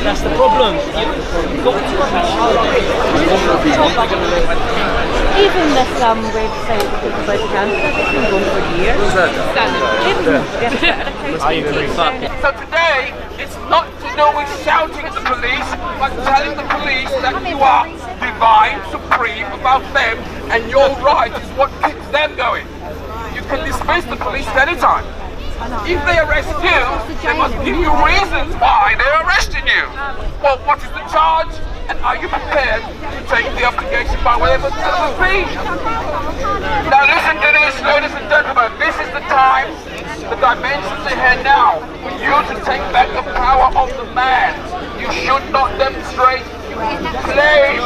That's the problem. You've got to even this with say breast cancer, it's been going for years. So today, it's not to do with shouting at the police, but telling the police that you are divine, supreme above them, and your right is what keeps them going. You can dismiss the police at any time. If they arrest you, they must give you reasons why they're arresting you. Well, what is the charge? And are you prepared to take the obligation by whatever the fee? Now listen to this, ladies and gentlemen. This is the time, the dimensions ahead now, for you to take back the power of the man. You should not demonstrate. Claim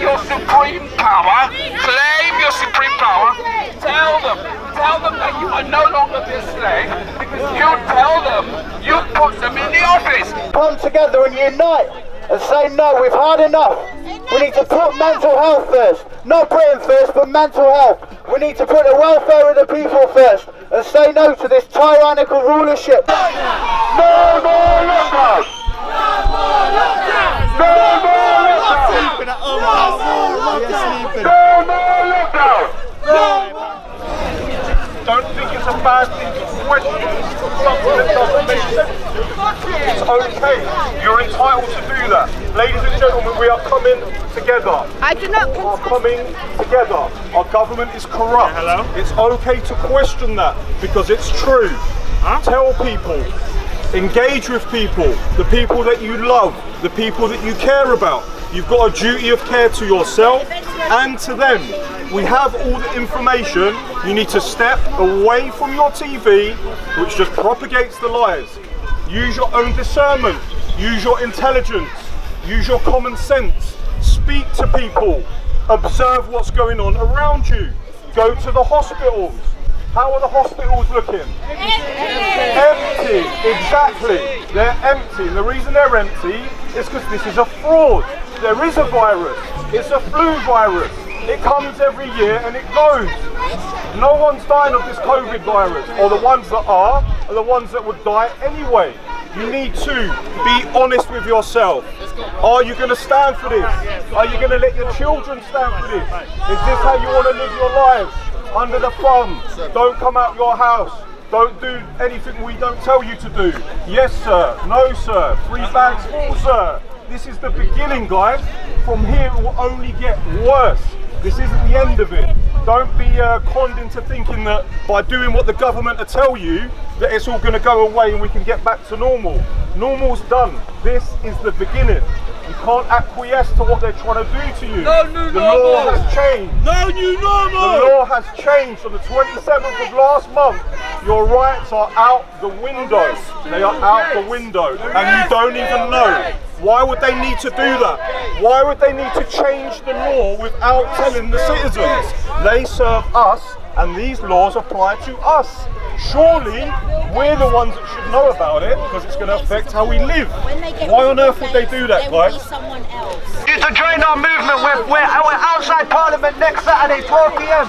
your supreme power. Claim your supreme power. Tell them that you are no longer their slave, because you tell them you put them in the office. Come together and unite and say no, we've had enough. We need to put mental health first. Not Britain first, but mental health. We need to put the welfare of the people first and say no to this tyrannical rulership. No more lockdown! No more lockdown! No more lockdown! No more lockdown! Don't think it's a bad thing to question something that doesn't make sense. It's okay. You're entitled to do that. Ladies and gentlemen, we are coming together. I do not. We are coming together. Our government is corrupt. Hello? It's okay to question that because it's true. Tell people. Engage with people. The people that you love. The people that you care about. You've got a duty of care to yourself and to them. We have all the information. You need to step away from your TV, which just propagates the lies. Use your own discernment. Use your intelligence. Use your common sense. Speak to people. Observe what's going on around you. Go to the hospitals. How are the hospitals looking? Empty. Exactly. They're empty. And the reason they're empty is because this is a fraud. There is a virus. It's a flu virus. It comes every year and it goes. No one's dying of this COVID virus, or the ones that are the ones that would die anyway. You need to be honest with yourself. Are you going to stand for this? Are you going to let your children stand for this? Is this how you want to live your lives? Under the thumb. Don't come out your house. Don't do anything we don't tell you to do. Yes sir, no sir, 3 bags full sir. This is the beginning, guys. From here it will only get worse. This isn't the end of it. Don't be conned into thinking that by doing what the government will tell you, that it's all going to go away and we can get back to normal. Normal's done. This is the beginning. You can't acquiesce to what they're trying to do to you. No new the normal. law has changed. No new normal! The law has changed on the 27th of last month. Your rights are out the window. They are out the window. And you don't even know. Why would they need to do that? Why would they need to change the law without telling the citizens? They serve us and these laws apply to us. Surely we're the ones that should know about it because it's going to affect how we live. Why on earth would they do that, guys? You to join our movement. We're outside Parliament next Saturday, 12 p.m.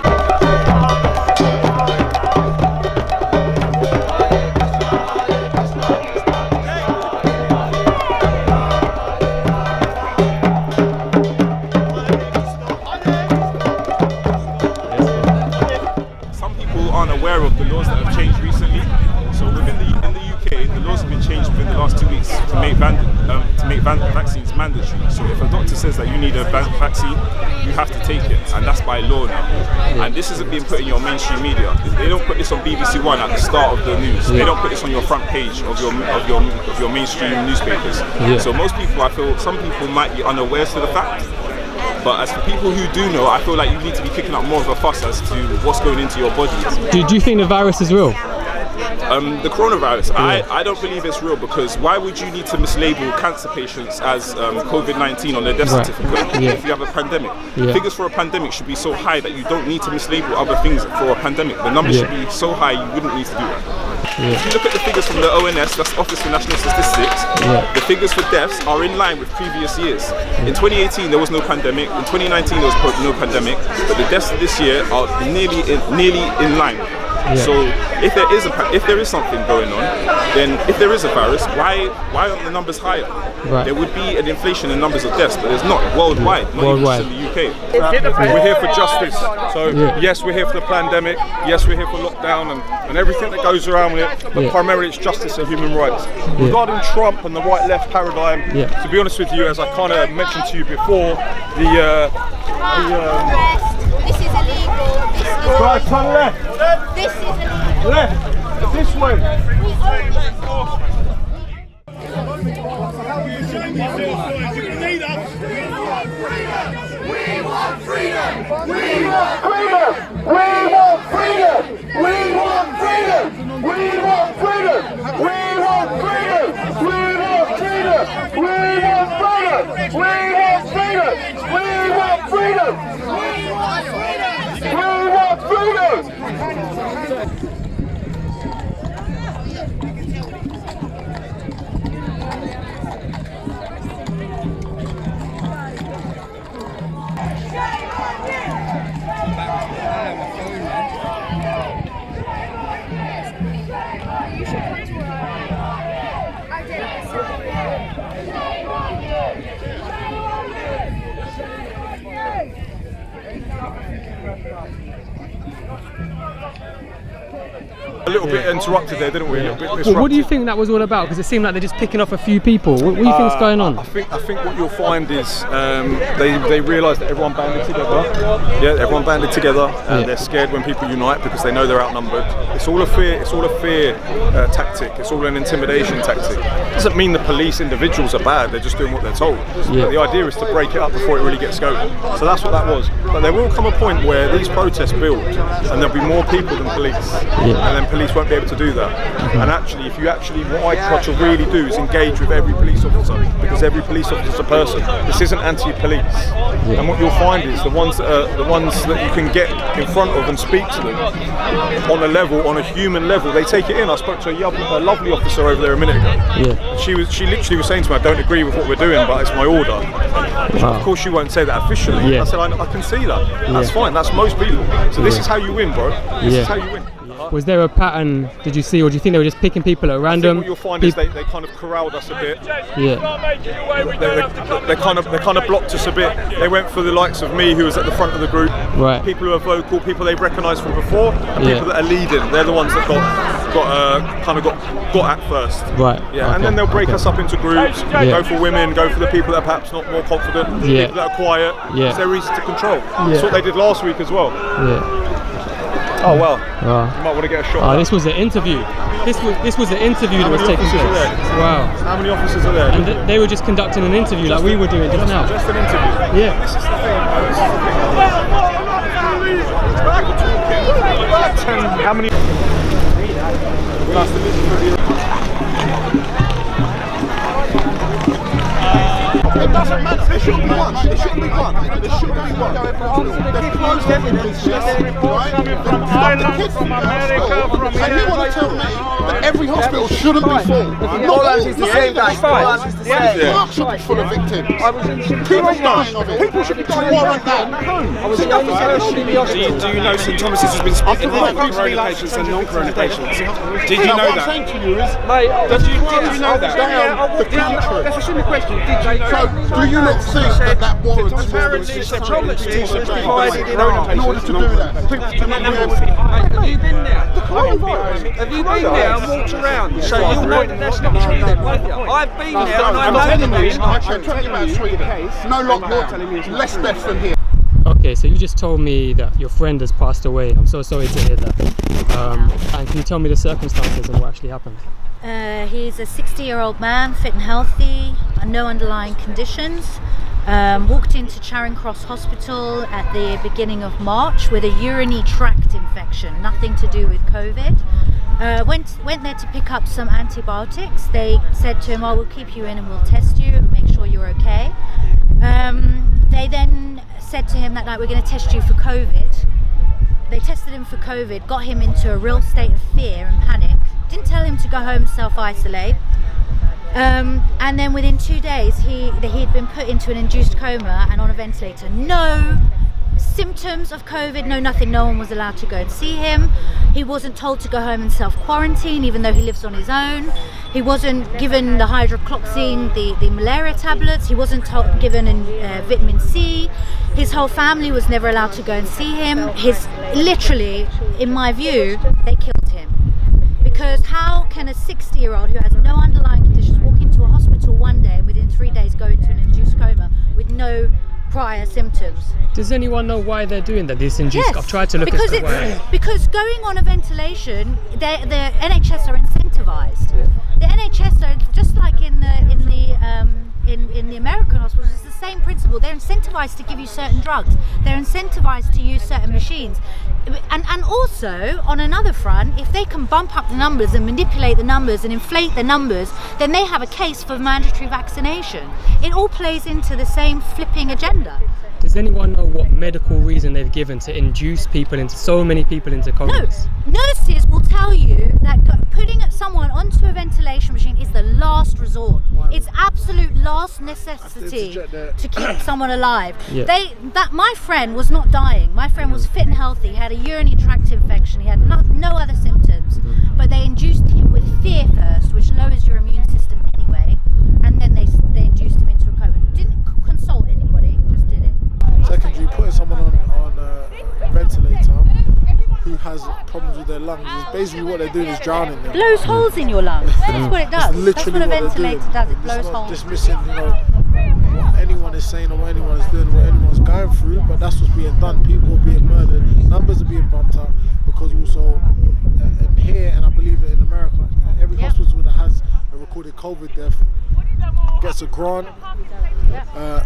Aware of the laws that have changed recently. So within in the UK, the laws have been changed within the last 2 weeks to make vaccines mandatory. So if a doctor says that you need a vaccine, you have to take it, and that's by law now. And this isn't being put in your mainstream media. They don't put this on BBC One at the start of the news. They don't put this on your front page of your mainstream newspapers. So most people, I feel, some people might be unawares to the fact. But as for people who do know, I feel like you need to be kicking up more of a fuss as to what's going into your body. Do you think the virus is real? The coronavirus, I don't believe it's real, because why would you need to mislabel cancer patients as COVID-19 on their death certificate if you have a pandemic? Figures for a pandemic should be so high that you don't need to mislabel other things for a pandemic. The numbers should be so high you wouldn't need to do that. If you look at the figures from the ONS, that's Office for National Statistics, the figures for deaths are in line with previous years. In 2018 there was no pandemic, in 2019 there was no pandemic, but the deaths this year are nearly in line. So if there is something going on, then if there is a virus, why aren't the numbers higher? Right. There would be an inflation in numbers of deaths, but there's not worldwide, not Worldwide. even just in the UK. We're here for justice. So yes, we're here for the pandemic. Yes, we're here for lockdown and everything that goes around with it. But primarily, it's justice and human rights. Regarding Trump and the right-left paradigm, to be honest with you, as I kind of mentioned to you before, This is illegal. Right, turn left. This is illegal. Left. This way. A little bit interrupted there, didn't we? A little bit disrupted. Well, what do you think that was all about? Because it seemed like they're just picking off a few people. What do you think's going on? I think what you'll find is they realise that everyone banded together. Yeah, everyone banded together, and they're scared when people unite because they know they're outnumbered. It's all a fear. It's all a fear tactic. It's all an intimidation tactic. It doesn't mean the police individuals are bad. They're just doing what they're told. But the idea is to break it up before it really gets going. So that's what that was. But there will come a point where these protests build, and there'll be more people than police, and then police won't be able to do that. And actually, what I try to really do is engage with every police officer, because every police officer is a person. This isn't anti-police. And what you'll find is the ones that you can get in front of and speak to them on a human level, they take it in. I spoke to a lovely officer over there a minute ago. She literally was saying to me, I don't agree with what we're doing, but it's my order. Of course, she won't say that officially. I said, I can see that. That's fine. That's most people. So this is how you win, bro. This is how you win. Was there a pattern, did you see, or do you think they were just picking people at random? What you'll find is they kind of corralled us a bit. Yeah. They kind of blocked us a bit. They went for the likes of me, who was at the front of the group. Right. People who are vocal, people they've recognised from before, and people that are leading. They're the ones that got at first. Right. Yeah. And then they'll break us up into groups. Go for women. Go for the people that are perhaps not more confident. People that are quiet. Because they're easy to control. That's what they did last week as well. Oh well, you might want to get a shot. Oh, this was an interview. This was an interview that was taking place. Wow. How many officers are there? And they were just conducting an interview like we were doing just now. Just an interview. Yeah. This is the thing. How many? It doesn't matter. There shouldn't be one. There shouldn't be one. There shouldn't be one. They've closed evidence, right? From Ireland, from America, from Europe. And you want to tell me that every hospital shouldn't be full? Not is the same guy. Park should be full of victims. People dying of it. People should be warrant that. Do you know St Thomas's has been speaking about corona patients and non-corona patients? Did you know What I'm that? saying to you is, Mate, Did you know that? the country. that's a simple question. Did you know? So, do you not think that warrants more Apparently, technology is divided in half. in order to do that? People to not be able to. Have you been there? Have you been there and walked around? So you know that that's not true then, won't you? I've been there and I know the news. I can tell you about Sweden. No lockdown. Less deaths than here. Okay, so you just told me that your friend has passed away. I'm so sorry to hear that. And can you tell me the circumstances and what actually happened? He's a 60-year-old man, fit and healthy, no underlying conditions. Walked into Charing Cross Hospital at the beginning of March with a urinary tract infection, nothing to do with COVID. Went there to pick up some antibiotics. They said to him, "Oh, we'll keep you in and we'll test you and make sure you're okay." They then said to him that night, "We're going to test you for COVID." They tested him for COVID, got him into a real state of fear and panic. Didn't tell him to go home, self-isolate. And then within 2 days, he'd been put into an induced coma and on a ventilator. No symptoms of COVID, no nothing, no one was allowed to go and see him. He wasn't told to go home and self-quarantine, even though he lives on his own. He wasn't given the hydroxychloroquine, the malaria tablets. He wasn't given vitamin C. His whole family was never allowed to go and see him. Literally, in my view, they killed him. Because how can a 60-year-old who has no underlying conditions walk into a hospital one day and within 3 days go into an induced coma with no prior symptoms? Does anyone know why they're doing that? This induced. Yes, I've tried to look because at why. Because going on a ventilation, the NHS are incentivized. The NHS are just like in the American hospitals. It's the same principle. They're incentivized to give you certain drugs. They're incentivized to use certain machines. And also, on another front, if they can bump up the numbers and manipulate the numbers and inflate the numbers, then they have a case for mandatory vaccination. It all plays into the same flipping agenda. Does anyone know what medical reason they've given to induce so many people into comas? No, nurses will tell you that putting someone onto a ventilation machine is the last resort. It's absolute last necessity to keep someone alive. Yeah. My friend was not dying. My friend was fit and healthy. He had a urinary tract infection. He had no other symptoms, but they induced him with fear first, which lowers your immune system anyway, and then they induced him into a coma. Didn't consult anybody, just did it. Secondly, putting someone on a ventilator who has problems with their lungs is basically what they're doing is drowning them. Blows holes in your lungs. That's what it does. That's what a ventilator does. It blows holes. Dismissing, what anyone is saying or what anyone is doing, what anyone's going through, but that's what's being done. People are being murdered, numbers are being bumped up, because also here, and I believe it in America, every hospital that has a recorded COVID death gets a grant.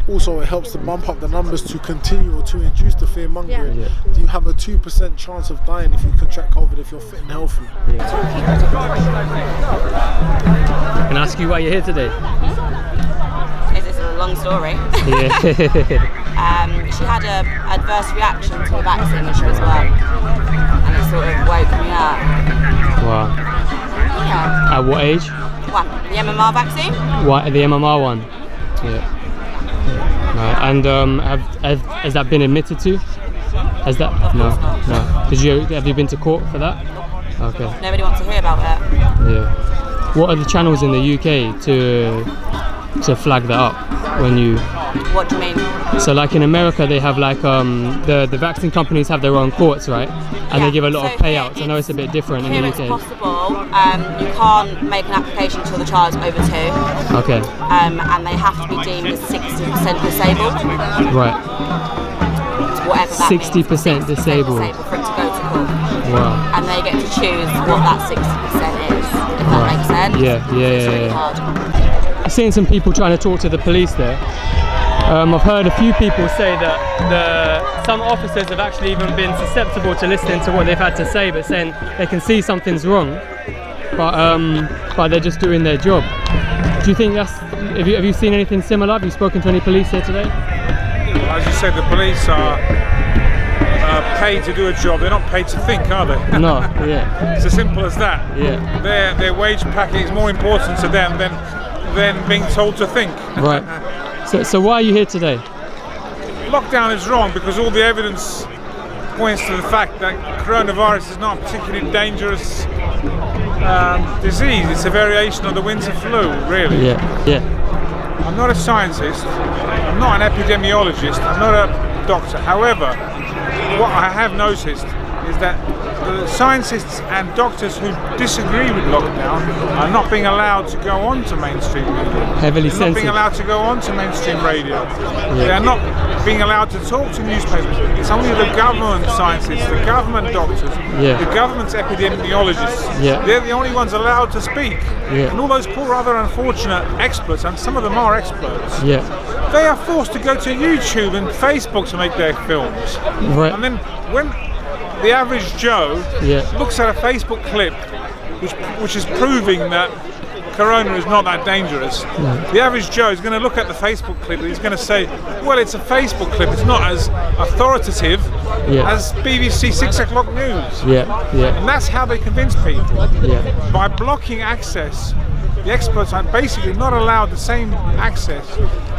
Also, it helps to bump up the numbers to continue or to induce the fear mongering. You have a 2% chance of dying if you contract COVID if you're fit and healthy. Can I ask you why you're here today? Is this a long story? Yeah. She had an adverse reaction to the vaccine when she was young, and it sort of woke me up. Wow. Yeah. At what age? What, the MMR vaccine? What, the MMR one? Yeah. Right. And has that been admitted to? Has that? No. Have you been to court for that? Okay. Nobody wants to hear about it. Yeah. What are the channels in the UK to flag that up when you? What do you mean? So like in America they have like the vaccine companies have their own courts, right? And they give a lot of payouts. I know it's a bit different in the UK. It's possible. You can't make an application until the child's over 2. Okay. And they have to be deemed as 60% disabled. Right. Whatever that 60% disabled. For it to go to court. Wow. And they get to choose what that 60% is, if that makes sense. Yeah. It's really hard. I've seen some people trying to talk to the police there. I've heard a few people say that some officers have actually even been susceptible to listening to what they've had to say, but saying they can see something's wrong, but they're just doing their job. Do you think that's? Have you seen anything similar? Have you spoken to any police here today? Well, as you said, the police are paid to do a job. They're not paid to think, are they? No. Yeah. It's as simple as that. Yeah. Their wage packet is more important to them than being told to think. Right. So why are you here today? Lockdown is wrong because all the evidence points to the fact that coronavirus is not a particularly dangerous disease. It's a variation of the winter flu, really. Yeah. I'm not a scientist. I'm not an epidemiologist. I'm not a doctor. However, what I have noticed is that the scientists and doctors who disagree with lockdown are not being allowed to go on to mainstream media. Heavily They're not being allowed to go on to mainstream radio. They are not being allowed to talk to newspapers. It's only the government scientists, the government doctors, the government's epidemiologists. They're the only ones allowed to speak. And all those poor other unfortunate experts, and some of them are experts, they are forced to go to YouTube and Facebook to make their films. Right. And then when the average Joe looks at a Facebook clip which is proving that corona is not that dangerous, the average Joe is going to look at the Facebook clip and he's going to say, well, it's a Facebook clip, it's not as authoritative as BBC 6 o'clock news. And that's how they convince people, by blocking access the experts are basically not allowed the same access.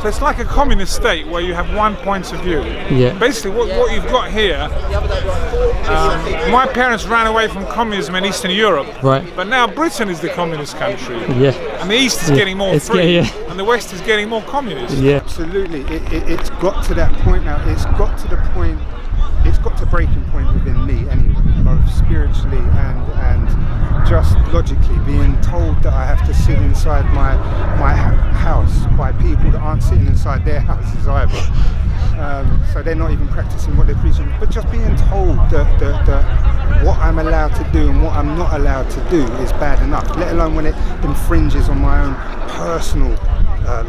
So it's like a communist state where you have one point of view. Yeah. Basically, what you've got here, my parents ran away from communism in Eastern Europe, right? But now Britain is the communist country. Yeah. And the East is getting more free, yeah. and the West is getting more communist. Yeah. Absolutely. It's got to that point now. It's got to the point. It's got to breaking point within me anyway, both spiritually and just logically, being told that I have to sit inside my house by people that aren't sitting inside their houses either. So they're not even practicing what they're preaching, but just being told that what I'm allowed to do and what I'm not allowed to do is bad enough, let alone when it infringes on my own personal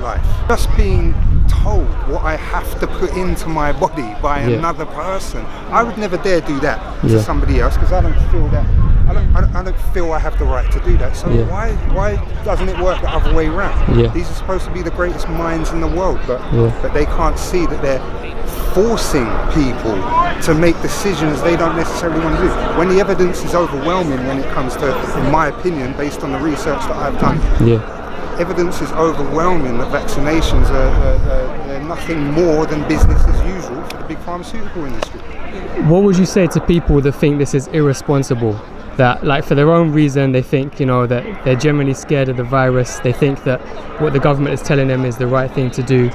life. Just being told what I have to put into my body by another person. I would never dare do that to somebody else, because I don't feel that. I don't feel I have the right to do that. So why doesn't it work the other way around? These are supposed to be the greatest minds in the world, but they can't see that they're forcing people to make decisions they don't necessarily want to do. When the evidence is overwhelming when it comes to, in my opinion, based on the research that I've done, evidence is overwhelming that vaccinations are nothing more than business as usual for the big pharmaceutical industry. What would you say to people that think this is irresponsible? That, like, for their own reason, they think, you know, that they're generally scared of the virus. They think that what the government is telling them is the right thing to do.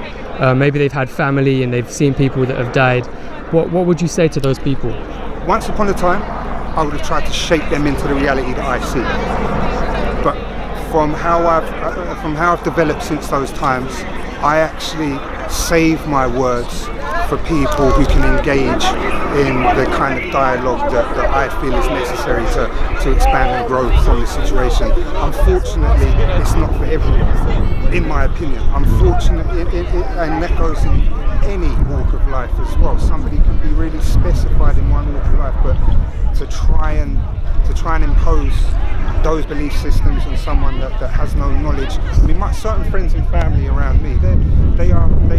Maybe they've had family and they've seen people that have died. What would you say to those people? Once upon a time, I would have tried to shape them into the reality that I see. But from how I've developed since those times, I actually save my words for people who can engage in the kind of dialogue that I feel is necessary to expand and grow from the situation. Unfortunately, it's not for everyone, in my opinion. Unfortunately, and that goes in any walk of life as well. Somebody can be really specified in one walk of life, but to try and impose those belief systems on someone that has no knowledge. I mean, my certain friends and family around me, they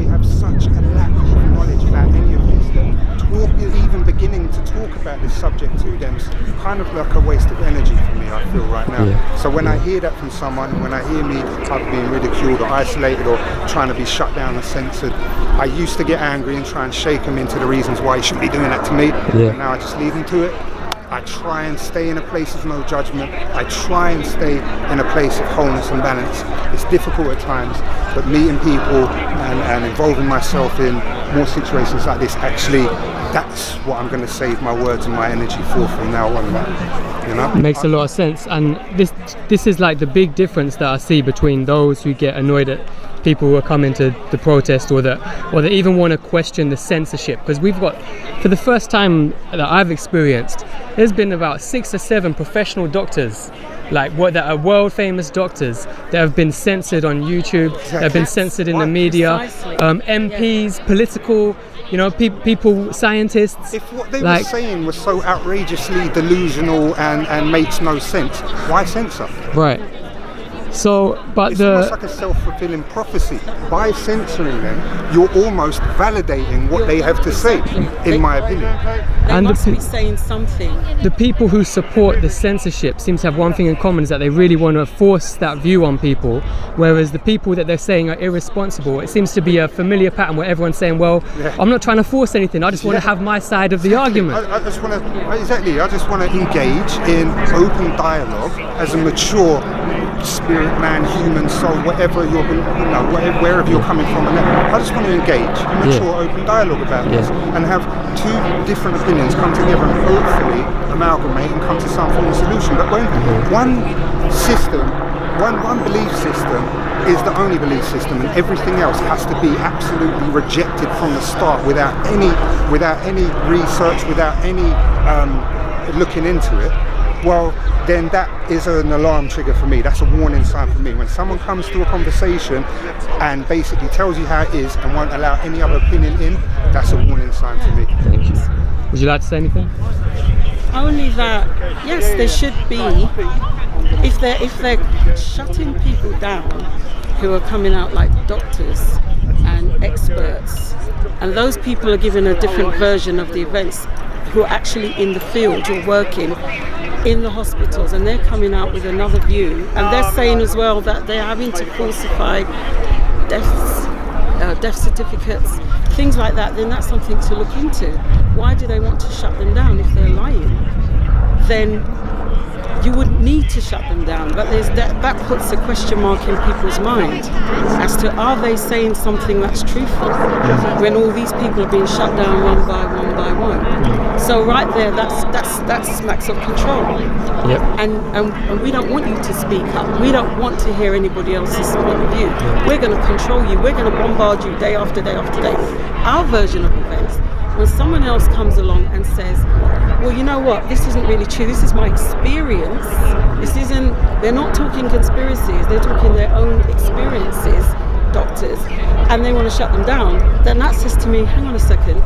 have such a lack of knowledge about any of this that even beginning to talk about this subject to them is kind of like a waste of energy for me, I feel right now. So when I hear that from someone, and when I hear me either being ridiculed or isolated or trying to be shut down or censored, I used to get angry and try and shake them into the reasons why you shouldn't be doing that to me. And now I just leave them to it. I try and stay in a place of no judgment. I try and stay in a place of wholeness and balance. It's difficult at times, but meeting people and involving myself in more situations like this, actually, that's what I'm going to save my words and my energy for from now on. You know? It makes a lot of sense, and this is like the big difference that I see between those who get annoyed at people who are coming to the protest, or that even want to question the censorship, because we've got, for the first time that I've experienced, there's been about 6 or 7 professional doctors, like that are world famous doctors, that have been censored on YouTube, that have been censored in the media, MPs, political, you know, people, scientists. If what they were saying was so outrageously delusional and makes no sense, why censor? Right. So, but it's almost like a self-fulfilling prophecy. By censoring them, you're almost validating what they have to say, in my opinion. They must be saying something. The people who support the censorship seem to have one thing in common, is that they really want to force that view on people, whereas the people that they're saying are irresponsible, it seems to be a familiar pattern where everyone's saying, well, I'm not trying to force anything, I just want to have my side of the argument. I just want to engage in open dialogue as a mature spirit, man, human soul, whatever wherever you're coming from. And I just want to engage in mature open dialogue about this and have 2 different opinions come together and hopefully amalgamate and come to some form of solution. But when one belief system is the only belief system and everything else has to be absolutely rejected from the start without any research, without any looking into it, well, then that is an alarm trigger for me. That's a warning sign for me. When someone comes to a conversation and basically tells you how it is and won't allow any other opinion in, that's a warning sign for me. Thank you. Would you like to say anything? Only that, yes, there should be, if they're shutting people down who are coming out like doctors and experts, and those people are given a different version of the events, who are actually in the field or working, in the hospitals, and they're coming out with another view, and they're saying as well that they're having to falsify death certificates, things like that, then that's something to look into. Why do they want to shut them down if they're lying? Then you wouldn't need to shut them down, but that puts a question mark in people's mind as to, are they saying something that's truthful when all these people are being shut down one by one by one? So right there, that smacks of control. Yep. And we don't want you to speak up. We don't want to hear anybody else's point of view. We're going to control you. We're going to bombard you day after day after day. Our version of events, when someone else comes along and says, well, you know what, this isn't really true, this is my experience, they're not talking conspiracies, they're talking their own experiences, doctors, and they want to shut them down, then that says to me, hang on a second,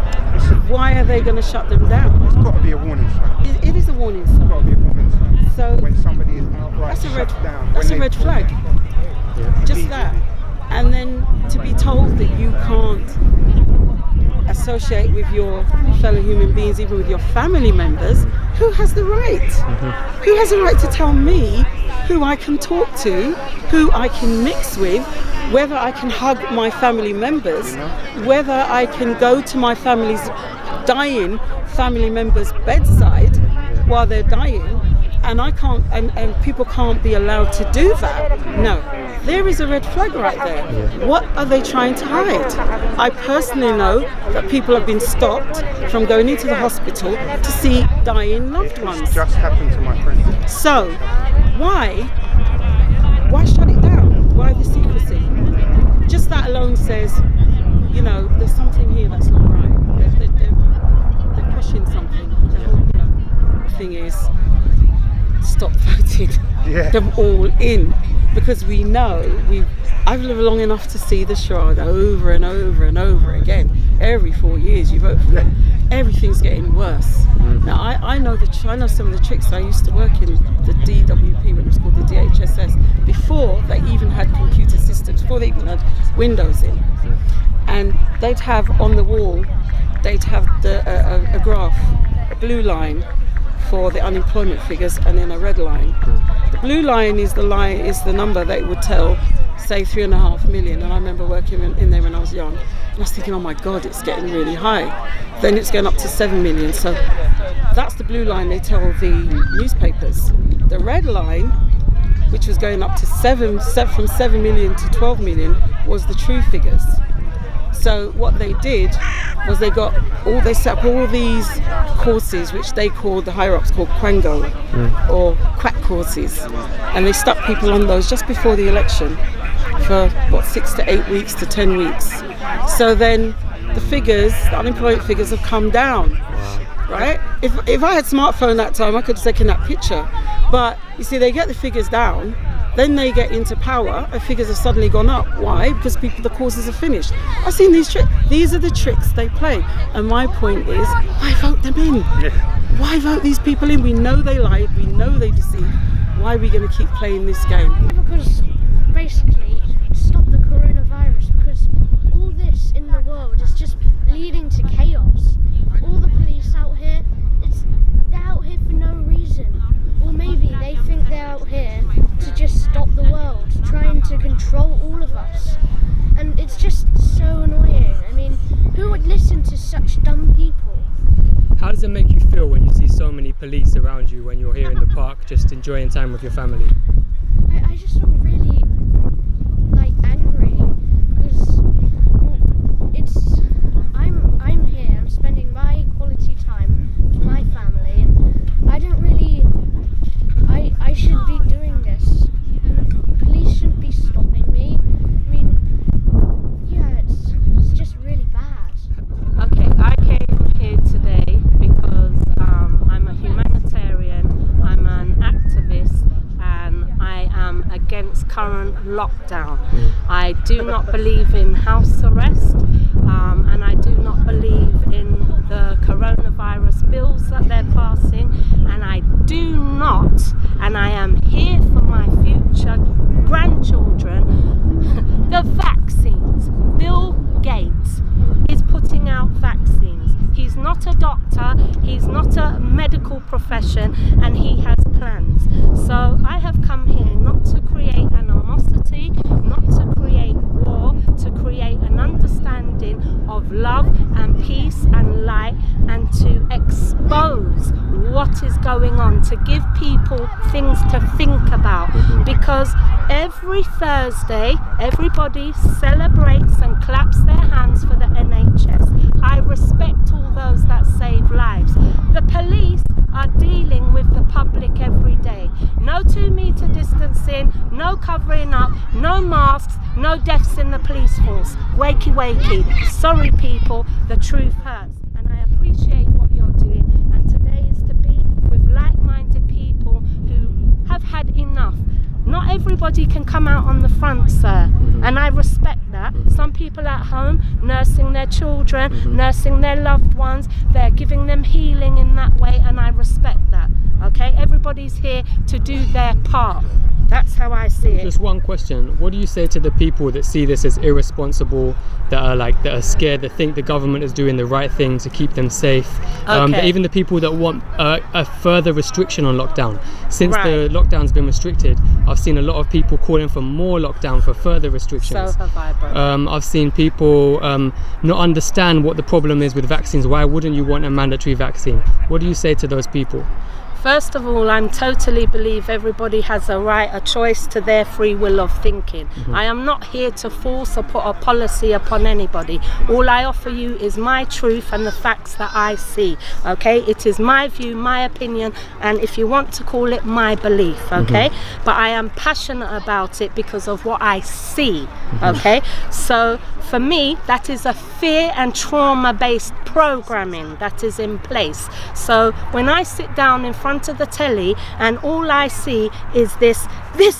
why are they going to shut them down? It's got to be a warning sign. It is a warning sign. It's got to be a warning sign. So when somebody is outright shut down. That's a red flag. Yeah. Just that. And then to be told that you can't associate with your fellow human beings, even with your family members, who has the right? Who has the right to tell me who I can talk to, who I can mix with, whether I can hug my family members, whether I can go to my dying family members' bedside while they're dying, and I can't, and people can't be allowed to do that? No. There is a red flag right there. What are they trying to hide? I personally know that people have been stopped from going into the hospital to see dying loved ones. It just happened to my friend. So, why shut it down? Why the secrecy? Just that alone says, you know, there's something here that's not right. They're pushing something. The whole thing is, stop voting them all in, because we know I've lived long enough to see the charade over and over and over again. Every 4 years you vote for it. Everything's getting worse. Now I know some of the tricks. I used to work in the DWP, when it was called the DHSS, before they even had computer systems, before they even had Windows in. And they'd have on the wall, they'd have a graph, a blue line for the unemployment figures, and then a red line. The blue line is the number that it would tell, say 3.5 million. And I remember working in there when I was young. And I was thinking, oh my God, it's getting really high. Then it's going up to 7 million. So that's the blue line they tell the newspapers. The red line, which was going up to from 7 million to 12 million, was the true figures. So what they did was they set up all these courses, which they called, the higher ups called Quango, or quack courses, and they stuck people on those just before the election for 6 to 8 weeks to 10 weeks. So then the unemployment figures have come down, right? If I had smartphone that time, I could have taken that picture. But you see, they get the figures down, then they get into power, and figures have suddenly gone up. Why? Because the courses are finished. I've seen these tricks. These are the tricks they play. And my point is, why vote them in? Why vote these people in? We know they lied, we know they deceived. Why are we going to keep playing this game? Because basically, stop the coronavirus, because all this in the world is just leading to chaos. All the police out here, they're out here for no reason. Or maybe they think they're out here to just stop the world, trying to control all of us. And it's just so annoying. I mean, who would listen to such dumb people? How does it make you feel when you see so many police around you when you're here in the park just enjoying time with your family? I just feel really angry, because I'm here, I'm spending my quality time with my family, and I don't really, I should be doing this. Police shouldn't be stopping me. I mean, yeah, it's just really bad. Okay, I came here today because I'm a humanitarian, I'm an activist, and I am against current lockdown. I do not believe in house arrest, and I do not believe in the coronavirus bills that they're passing, and I do not, and I am here for my future grandchildren, the vaccines. Bill Gates is putting out vaccines. He's not a doctor, he's not a medical profession, and he has love and peace and light, and to expose what is going on, to give people things to think about. Because every Thursday, everybody celebrates and claps their hands for the NHS. I respect all those that save lives. The police are dealing with the public every day. No 2-meter distancing, no covering up, no masks, no deaths in the police force. Wakey wakey. Sorry people, the truth hurts. And I appreciate what you're doing. And today is to be with like-minded people who have had enough. Not everybody can come out on the front, sir, and I respect that. Some people at home nursing their children, nursing their loved ones, they're giving them healing in that way, and I respect that. Okay, everybody's here to do their part. That's how I see it. Just one question. What do you say to the people that see this as irresponsible, that are scared, that think the government is doing the right thing to keep them safe? Even the people that want a further restriction on lockdown. Since the lockdown's been restricted, I've seen a lot of people calling for more lockdown, for further restrictions. So have I, brother. I've seen people not understand what the problem is with vaccines. Why wouldn't you want a mandatory vaccine? What do you say to those people? First of all, I totally believe everybody has a right, a choice to their free will of thinking. I am not here to force or put a policy upon anybody. All I offer you is my truth and the facts that I see. Okay, it is my view, my opinion, and if you want to call it my belief. Okay, but I am passionate about it because of what I see. Okay, so for me, that is a fear and trauma-based programming that is in place. So when I sit down in front of the telly and all I see is this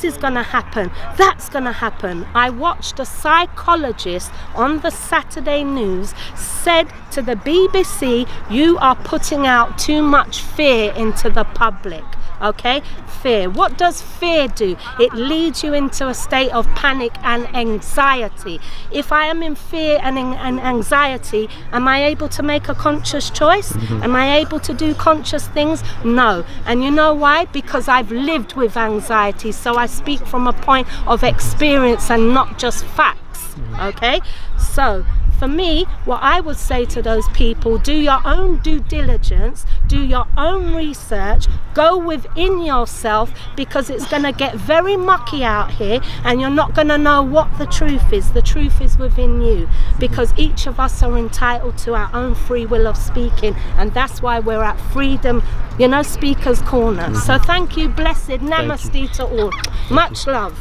is gonna happen, that's gonna happen. I watched a psychologist on the Saturday news said to the BBC, you are putting out too much fear into the public. Okay, fear. What does fear do? It leads you into a state of panic and anxiety. If I am in fear and anxiety, am I able to make a conscious choice? Am I able to do conscious things? No. And you know why? Because I've lived with anxiety, so I speak from a point of experience and not just facts. Okay, so for me, what I would say to those people, do your own due diligence, do your own research, go within yourself, because it's going to get very mucky out here and you're not going to know what the truth is. The truth is within you, because each of us are entitled to our own free will of speaking, and that's why we're at Freedom, Speakers Corner. So thank you, blessed, namaste to all. Much love.